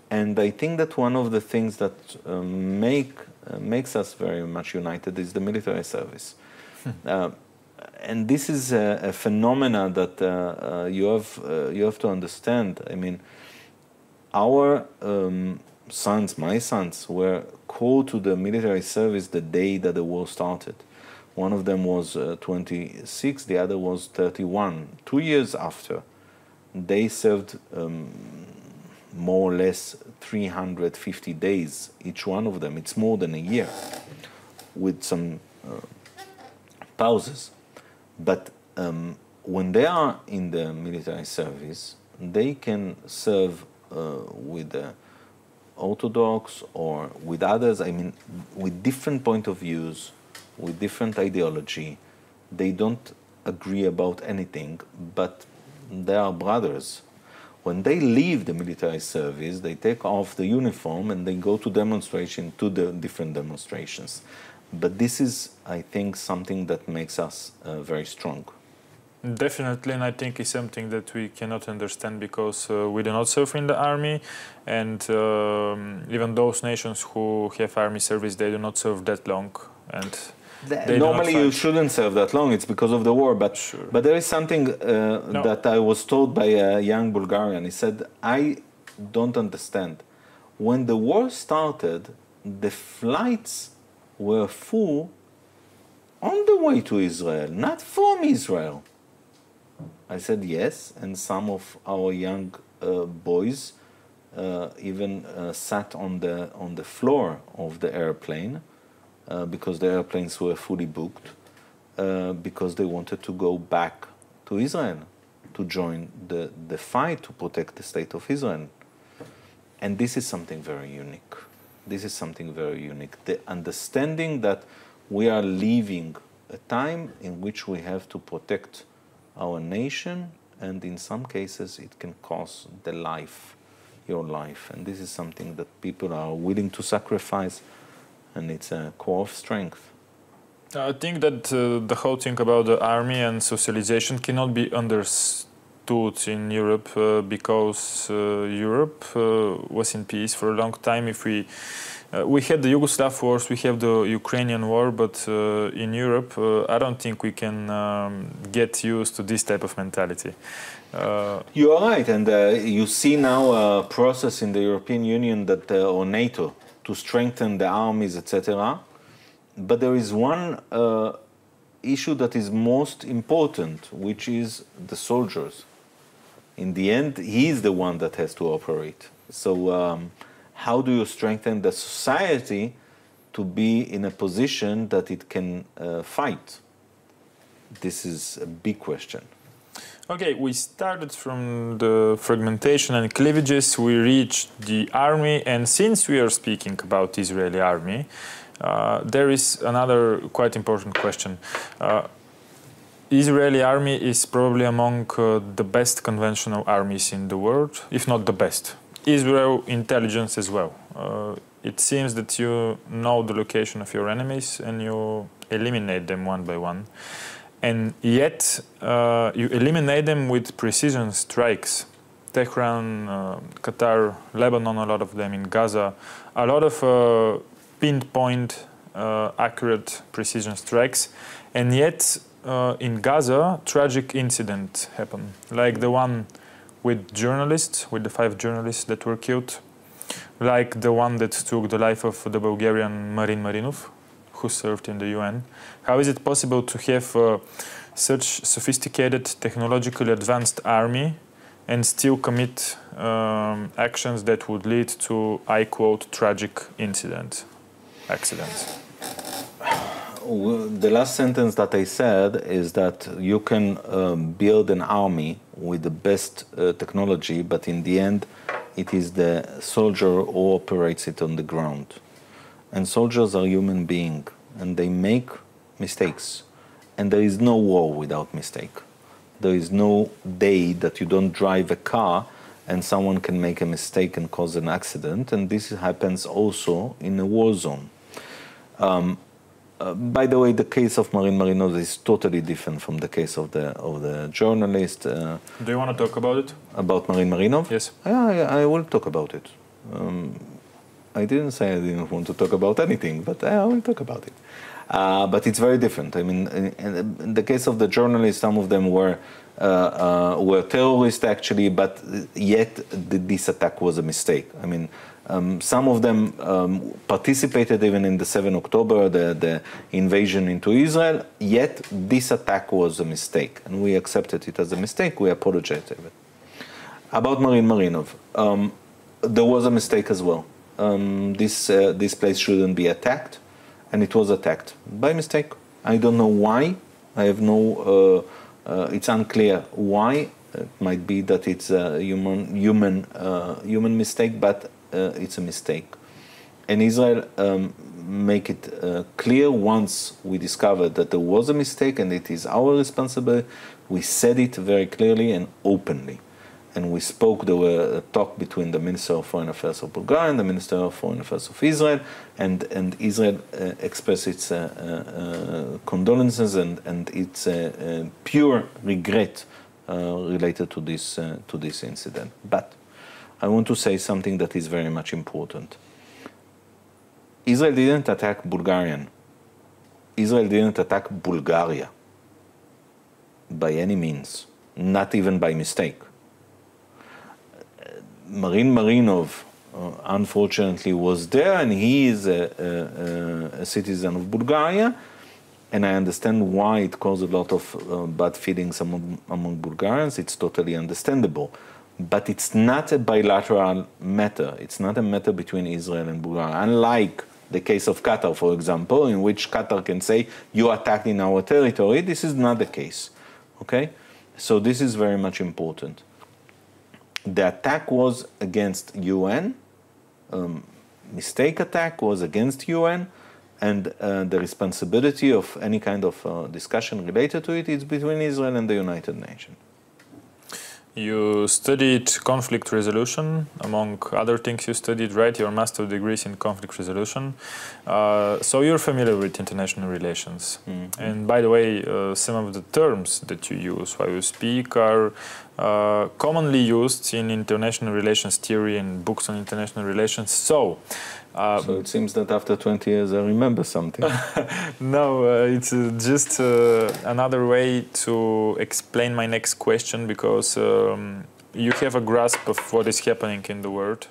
and I think that one of the things that makes us very much united is the military service. And this is a phenomena that you have to understand. I mean, our sons, my sons, were called to the military service the day that the war started. One of them was 26, the other was 31. 2 years after, they served more or less 350 days, each one of them. It's more than a year, with some pauses. But when they are in the military service, they can serve with the Orthodox or with others, with different point of views, with different ideology. They don't agree about anything, but they are brothers. When they leave the military service, they take off the uniform and they go to the different demonstrations. But this is, I think, something that makes us very strong. Definitely, and I think it's something that we cannot understand because we do not serve in the army, and even those nations who have army service, they do not serve that long, and normally you shouldn't serve that long. It's because of the war, but sure. But there is something that I was told by a young Bulgarian. He said, "I don't understand. When the war started, the flights were full on the way to Israel, not from Israel." I said yes, and some of our young boys even sat on the floor of the airplane because the airplanes were fully booked because they wanted to go back to Israel to join the fight to protect the state of Israel. And this is something very unique. This is something very unique. The understanding that we are leaving a time in which we have to protect our nation, and in some cases it can cost your life. And this is something that people are willing to sacrifice, and it's a core of strength. I think that the whole thing about the army and socialization cannot be understood in Europe because Europe was in peace for a long time. If we had the Yugoslav wars, we have the Ukrainian war, but in Europe, I don't think we can get used to this type of mentality. You are right, and you see now a process in the European Union that or NATO to strengthen the armies, etc. But there is one issue that is most important, which is the soldiers. In the end, he is the one that has to operate. So how do you strengthen the society to be in a position that it can fight? This is a big question. Okay, we started from the fragmentation and cleavages, we reached the army, and since we are speaking about the Israeli army, there is another quite important question. Israeli army is probably among the best conventional armies in the world, if not the best. Israel intelligence as well. It seems that you know the location of your enemies and you eliminate them one by one. And yet you eliminate them with precision strikes. Tehran, Qatar, Lebanon, a lot of them in Gaza, a lot of pinpoint, accurate precision strikes. And yet in Gaza, tragic incidents happen, like the one with journalists, with the 5 journalists that were killed, like the one that took the life of the Bulgarian Marin Marinov, who served in the UN. How is it possible to have such sophisticated, technologically advanced army and still commit actions that would lead to, I quote, tragic accidents? The last sentence that I said is that you can build an army with the best technology, but in the end, it is the soldier who operates it on the ground. And soldiers are human beings, and they make mistakes. And there is no war without mistake. There is no day that you don't drive a car and someone can make a mistake and cause an accident, and this happens also in a war zone. By the way, the case of Marin Marinov is totally different from the case of the journalist. Do you want to talk about it? About Marin Marinov? Yes. Yeah, I will talk about it. I didn't say I didn't want to talk about anything, but I will talk about it. But it's very different. I mean, in the case of the journalists, some of them were terrorists actually, but yet this attack was a mistake. I mean, some of them participated even in the 7 October, the invasion into Israel, yet this attack was a mistake. And we accepted it as a mistake, we apologized for it. About Marin Marinov, there was a mistake as well. This place shouldn't be attacked, and it was attacked by mistake. I don't know why. I have no, it's unclear why. It might be that it's a human mistake, but it's a mistake. And Israel make it clear once we discovered that there was a mistake and it is our responsibility. We said it very clearly and openly. and we spoke, there were a talk between the Minister of Foreign Affairs of Bulgaria and the Minister of Foreign Affairs of Israel, and Israel expressed its condolences and its pure regret related to this incident. But I want to say something that is very much important. Israel didn't attack Bulgarian. Israel didn't attack Bulgaria by any means, not even by mistake. Marin Marinov, unfortunately, was there, and he is a citizen of Bulgaria, and I understand why it caused a lot of bad feelings among Bulgarians. It's totally understandable. But it's not a bilateral matter. It's not a matter between Israel and Bulgaria. Unlike the case of Qatar, for example, in which Qatar can say, you attacked in our territory, this is not the case. Okay? So this is very much important. The attack was against UN. Mistake attack was against UN. And the responsibility of any kind of discussion related to it is between Israel and the United Nations. You studied conflict resolution, among other things you studied, right? Your master's degrees in conflict resolution. So you're familiar with international relations. Mm-hmm. And by the way, some of the terms that you use while you speak are commonly used in international relations theory and books on international relations. So it seems that after 20 years I remember something. No, it's just another way to explain my next question, because you have a grasp of what is happening in the world.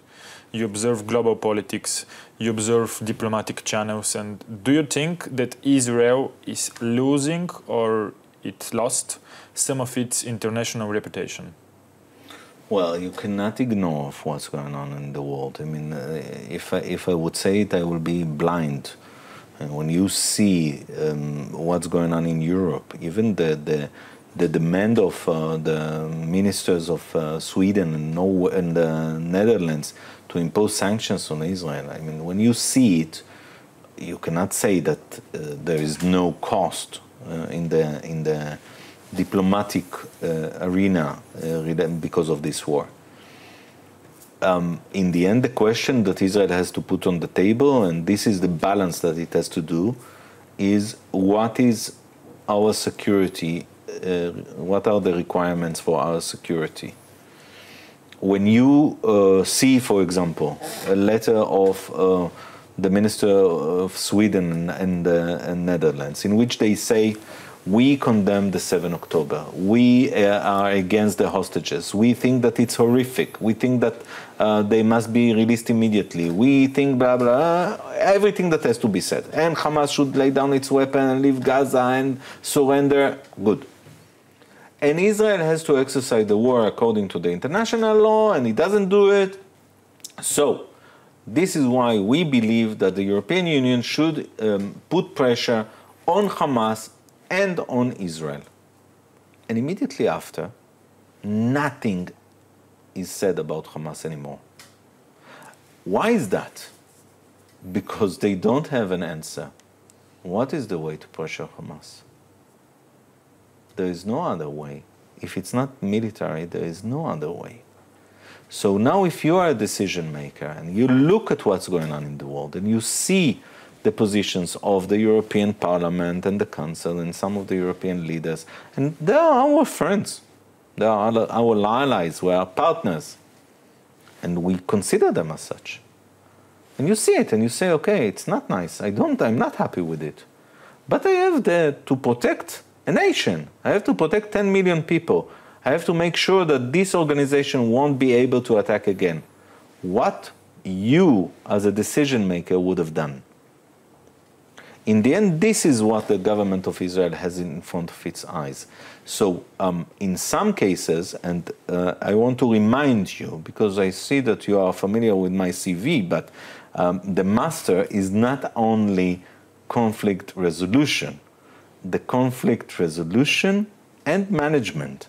You observe global politics, you observe diplomatic channels, and do you think that Israel is losing or it lost some of its international reputation? Well, you cannot ignore what's going on in the world. I mean, if I would say it, I will be blind. And when you see what's going on in Europe, even the demand of the ministers of Sweden and the Netherlands to impose sanctions on Israel, I mean, when you see it, you cannot say that there is no cost in the diplomatic arena because of this war. In the end, the question that Israel has to put on the table, and this is the balance that it has to do, is what is our security, what are the requirements for our security? When you see, for example, a letter of the Minister of Sweden and Netherlands, in which they say, we condemn the 7th October. We are against the hostages. We think that it's horrific. We think that they must be released immediately. We think blah, blah, everything that has to be said. And Hamas should lay down its weapon and leave Gaza and surrender. Good. And Israel has to exercise the war according to the international law, and it doesn't do it. So, this is why we believe that the European Union should put pressure on Hamas and on Israel. And immediately after, nothing is said about Hamas anymore. Why is that? Because they don't have an answer. What is the way to pressure Hamas? There is no other way. If it's not military, there is no other way. So now if you are a decision maker and you look at what's going on in the world and you see the positions of the European Parliament and the Council and some of the European leaders, and they are our friends, they are our allies, we are partners, and we consider them as such. And you see it and you say, okay, it's not nice, I'm not happy with it, but I have to protect a nation, I have to protect 10 million people, I have to make sure that this organization won't be able to attack again. What you as a decision maker would have done. In the end, this is what the government of Israel has in front of its eyes. So in some cases, and I want to remind you, because I see that you are familiar with my CV, but the master is not only conflict resolution. The conflict resolution and management.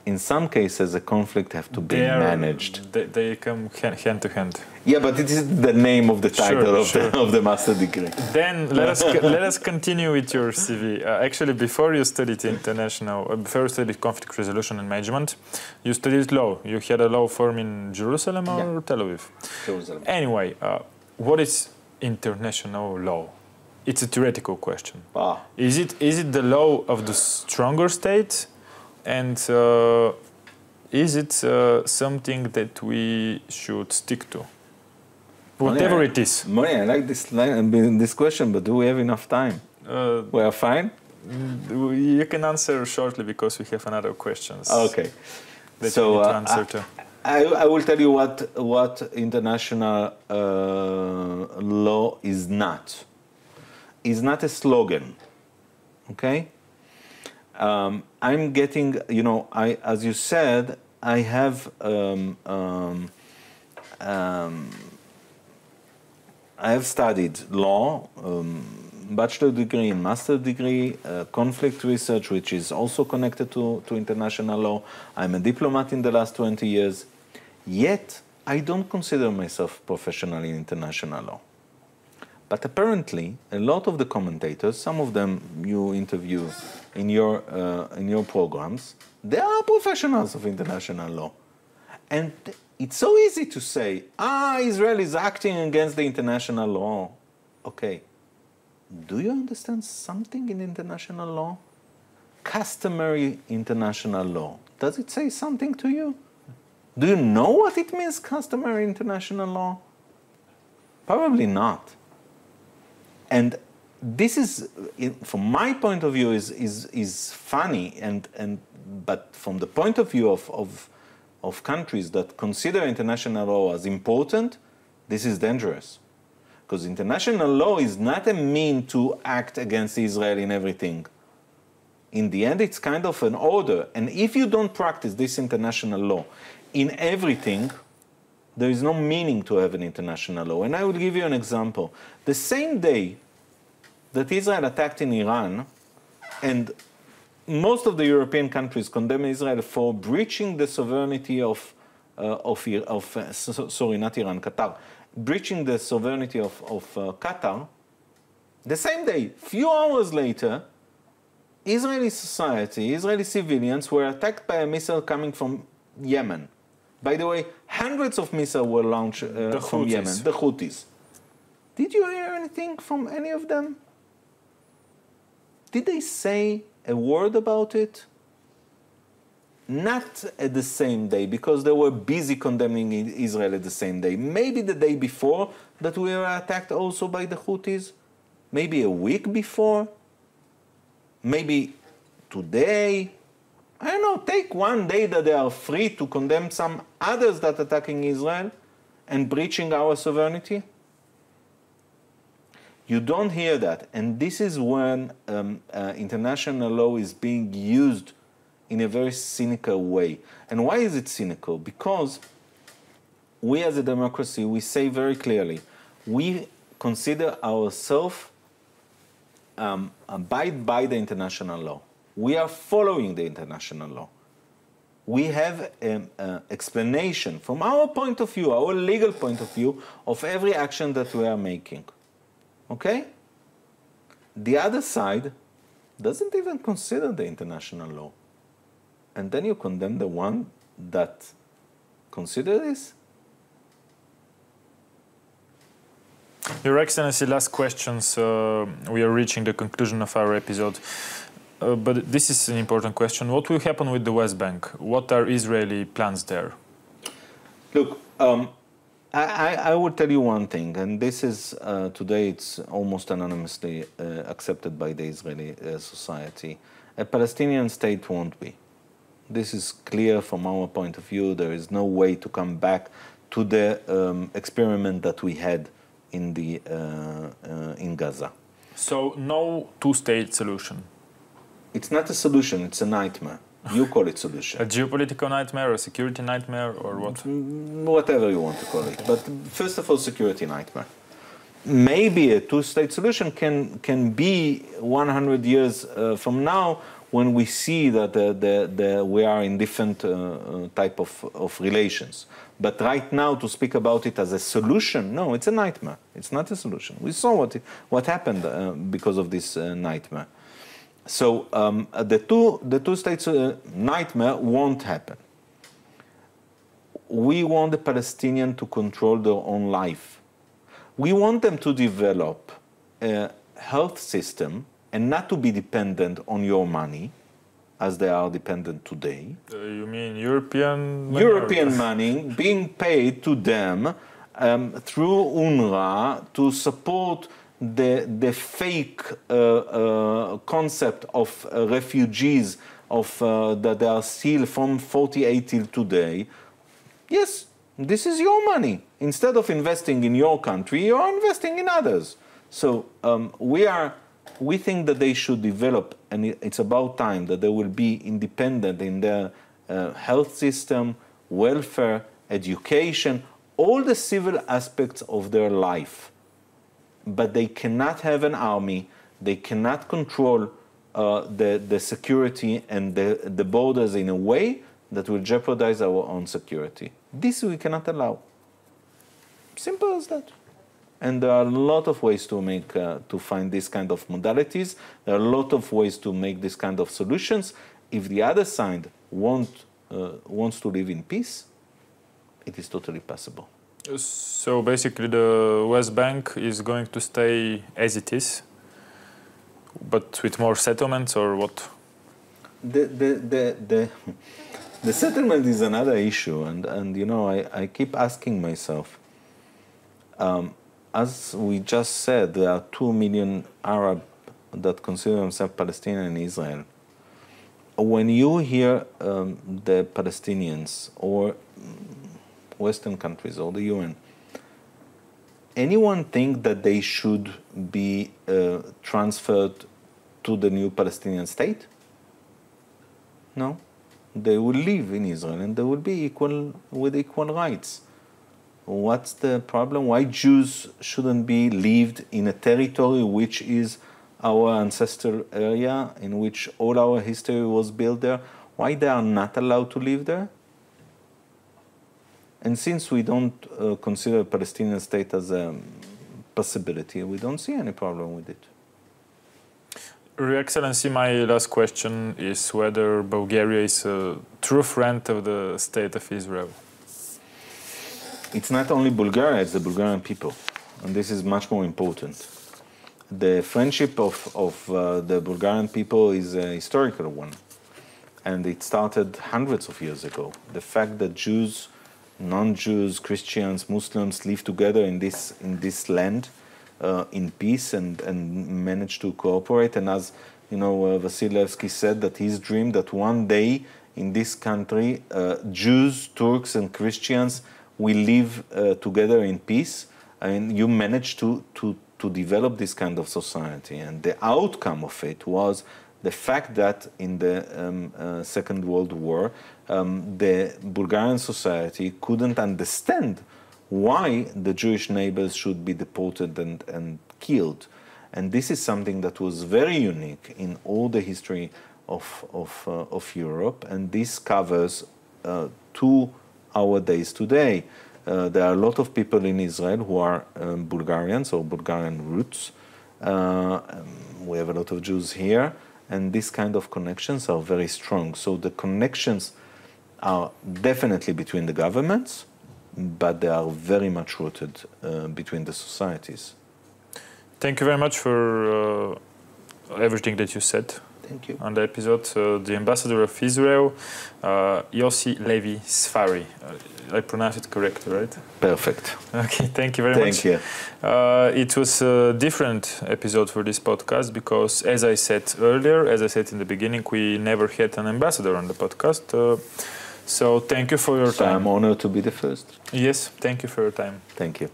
in some cases, a conflict have to be managed. They come hand to hand. Yeah, but it is the name of the title of the master degree. Then let us continue with your CV. Actually, before you studied before you studied conflict resolution and management, you studied law. You had a law firm in Jerusalem or Tel Aviv? Jerusalem. Anyway, what is international law? It's a theoretical question. Is it the law of the stronger state? And is it something that we should stick to? Whatever it is. Moni, I like this question, but do we have enough time? We are fine? You can answer shortly because we have another questions. Okay. That you need to answer to. I will tell you what international law is not. It's not a slogan, okay? I'm getting, as you said, I have studied law, bachelor degree and master degree, conflict research, which is also connected to international law. I'm a diplomat in the last 20 years, yet I don't consider myself professional in international law. But apparently, a lot of the commentators, some of them you interview in your programs, they are professionals of international law. And it's so easy to say, Israel is acting against the international law. Okay, do you understand something in international law? Customary international law. Does it say something to you? Do you know what it means, customary international law? Probably not. And this is, from my point of view, is funny, but from the point of view of countries that consider international law as important, this is dangerous. Because international law is not a mean to act against Israel in everything. In the end, it's kind of an order. And if you don't practice this international law in everything, there is no meaning to have an international law. And I will give you an example. The same day that Israel attacked in Iran, and most of the European countries condemn Israel for breaching the sovereignty Qatar, breaching the sovereignty of Qatar. The same day, few hours later, Israeli society, Israeli civilians were attacked by a missile coming from Yemen. By the way, hundreds of missiles were launched from Yemen, the Houthis. Did you hear anything from any of them? Did they say a word about it? Not at the same day, because they were busy condemning Israel at the same day. Maybe the day before that we were attacked also by the Houthis. Maybe a week before. Maybe today. I don't know, take one day that they are free to condemn some others that are attacking Israel and breaching our sovereignty. You don't hear that. And this is when international law is being used in a very cynical way. And why is it cynical? Because we as a democracy, we say very clearly, we consider ourselves abide by the international law. We are following the international law. We have an explanation from our point of view, our legal point of view, of every action that we are making. Okay? The other side doesn't even consider the international law. And then you condemn the one that consider this? Your Excellency, last questions. We are reaching the conclusion of our episode. But this is an important question. What will happen with the West Bank? What are Israeli plans there? Look, I will tell you one thing, and this is, today it's almost anonymously accepted by the Israeli society. A Palestinian state won't be. This is clear from our point of view. There is no way to come back to the experiment that we had in Gaza. So no two-state solution? It's not a solution, it's a nightmare. You call it solution. A geopolitical nightmare, a security nightmare, or what? Whatever you want to call it. But first of all, security nightmare. Maybe a two-state solution can be 100 years from now when we see that we are in different type of relations. But right now, to speak about it as a solution, no, it's a nightmare. It's not a solution. We saw what happened because of this nightmare. So the two states nightmare won't happen. We want the Palestinians to control their own life. We want them to develop a health system and not to be dependent on your money, as they are dependent today. You mean European money? European money being paid to them through UNRWA to support the fake concept of refugees that they are still from 48 till today. Yes, this is your money. Instead of investing in your country, you are investing in others. So we think that they should develop, and it's about time that they will be independent in their health system, welfare, education, all the civil aspects of their life. But they cannot have an army, they cannot control the security and the borders in a way that will jeopardize our own security. This we cannot allow. Simple as that. And there are a lot of ways to find this kind of modalities. There are a lot of ways to make this kind of solutions. If the other side wants to live in peace, it is totally possible. So basically the West Bank is going to stay as it is, but with more settlements, or what? The settlement is another issue, and you know, I keep asking myself, as we just said, there are 2 million Arabs that consider themselves Palestinian in Israel. When you hear the Palestinians or Western countries or the UN, anyone think that they should be transferred to the new Palestinian state? No. They will live in Israel and they will be with equal rights. What's the problem? Why Jews shouldn't be lived in a territory which is our ancestral area, in which all our history was built there? Why they are not allowed to live there? And since we don't consider a Palestinian state as a possibility, we don't see any problem with it. Your Excellency, my last question is whether Bulgaria is a true friend of the State of Israel. It's not only Bulgaria, it's the Bulgarian people. And this is much more important. The friendship of the Bulgarian people is a historical one. And it started hundreds of years ago. The fact that Jews, non-Jews, Christians, Muslims live together in this land in peace and manage to cooperate. And as you know, Vasilevsky said that his dream that one day in this country, Jews, Turks, and Christians will live together in peace. And you managed to develop this kind of society. And the outcome of it was the fact that in the Second World War, the Bulgarian society couldn't understand why the Jewish neighbors should be deported and killed. And this is something that was very unique in all the history of Europe, and this covers to our days today. There are a lot of people in Israel who are Bulgarians or Bulgarian roots. We have a lot of Jews here, and these kind of connections are very strong. So the connections are definitely between the governments, but they are very much rooted between the societies. Thank you very much for everything that you said. Thank you. On the episode, the ambassador of Israel, Yossi Levi Sfari. I pronounced it correctly, right? Perfect. Okay, thank you very much. Thank you. It was a different episode for this podcast because, as I said earlier, as I said in the beginning, we never had an ambassador on the podcast. So thank you for your time. I'm honored to be the first. Yes, thank you for your time. Thank you.